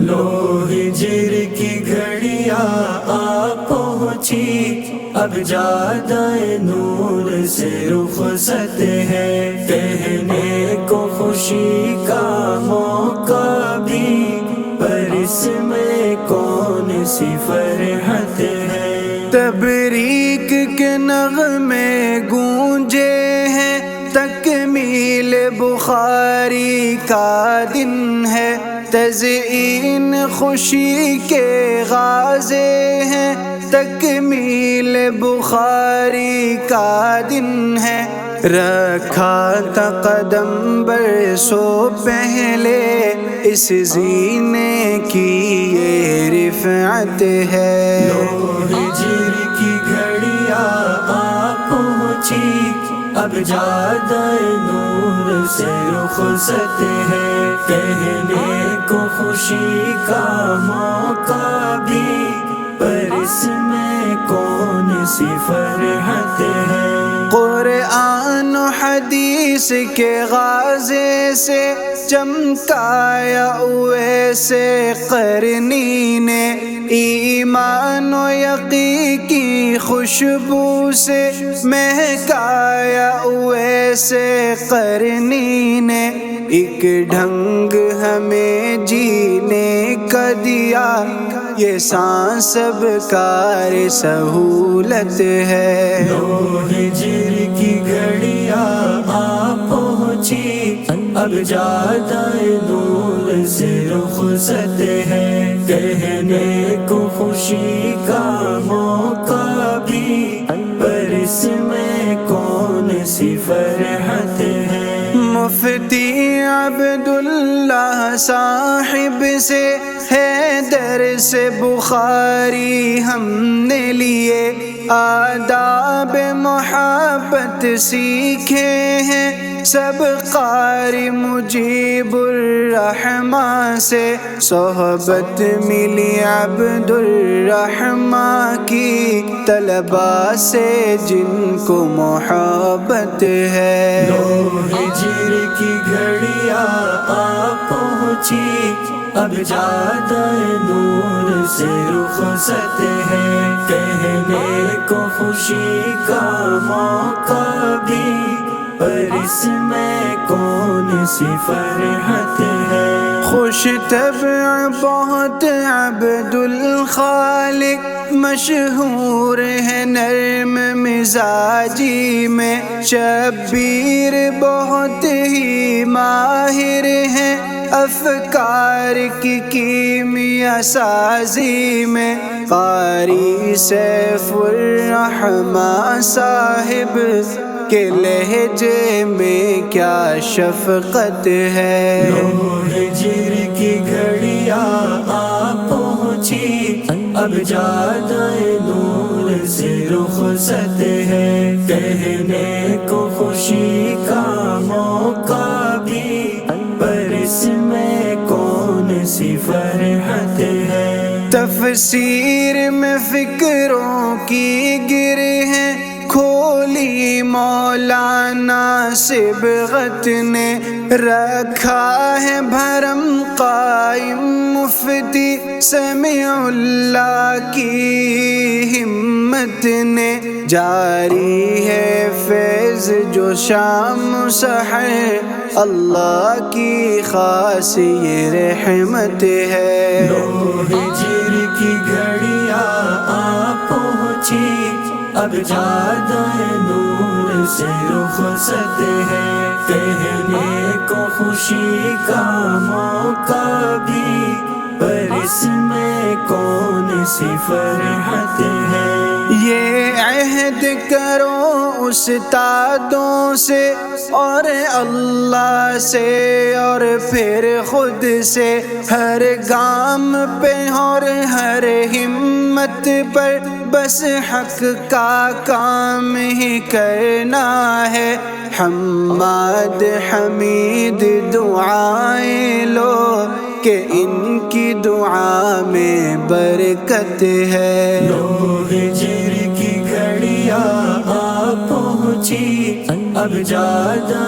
لو ہجر کی گھڑیاں آ پہنچی، اب زیادہ نور سے رخصت ہے، کہنے کو خوشی کا موقع بھی، پر اس میں کون سی فرحت ہے۔ تبریک کے نغمے گونجے ہیں، تکمیل بخاری کا دن ہے، تزئین خوشی کے غازے ہیں، تکمیل بخاری کا دن ہے۔ رکھا تھا قدم برسوں پہلے، اس زینے کی یہ رفعت ہے۔ لو ہجر کی گھڑیاں آ پہنچی، اب زیادہ نور سے رخصت ہے، کہنے کو خوشی کا موقع بھی، پر اس میں کون سی فرحت ہے۔ قرآن و حدیث کے غازے سے چمکایا اویس قرنی نے، ایمان و یقین کی خوشبو سے مہکایا اویس قرنی نے، ایک ڈھنگ ہمیں جینے کا دیا، یہ سانس اب کار سہولت ہے۔ لو ہجر کی گھڑیاں آ پہنچی، اب زیادہ نور سے رخصت ہے، کہنے کو خوشی کا موقع بھی، پر اس میں کون سی فرحت ہے۔ مفتی عبداللہ صاحب سے ہے درس بخاری ہم نے لیے، آداب محبت سیکھے ہیں، سب قاری مجیب الرحمن سے، صحبت ملی عبد الرحمن کی طلباء سے جن کو محبت ہے۔ لو ہجر کی گھڑیاں آ پہنچی، اب زیادہ نور سے رخصت ہے، کہنے کو خوشی کا موقع بھی، پر اس میں کون سی فرحت ہے۔ خوش طبع بہت عبد الخالق مشہور ہے، نرم مزاجی میں شبیر بہت ہی ماہر ہیں، افکار کی کیمیا سازی میں قاری سیف الرحمن صاحب کے لہجے میں کیا شفقت ہے۔ لو ہجر کی گھڑیاں آ پہنچی، اب زیادہ نور سے رخصت ہے، کہنے کو خوشی کا موقع بھی، پر اس میں کون سی فرحت ہے۔ تفسیر میں فکروں کی گر ہے کھولی، مولانا صبغت نے رکھا ہے بھرم قائم، مفتی سمیع اللہ کی ہمت نے، جاری ہے فیض جو شام سحر، اللہ کی خاص یہ رحمت ہے۔ لو ہجر کی گھڑیاں آ پہنچی، اب زیادہ نور سے رخصت ہے، کہنے کو خوشی کا موقع بھی، پر اس میں کون سی فرحت ہے۔ یہ عہد کرو استادوں سے اور اللہ سے اور پھر خود سے، ہر گام پہ اور ہر ہمت پر بس حق کا کام ہی کرنا ہے۔ حماد حمید دعائیں لو کہ ان کی دعا میں برکت ہے۔ لو ہجر کی گھڑیاں آ پہنچی، اب زیادہ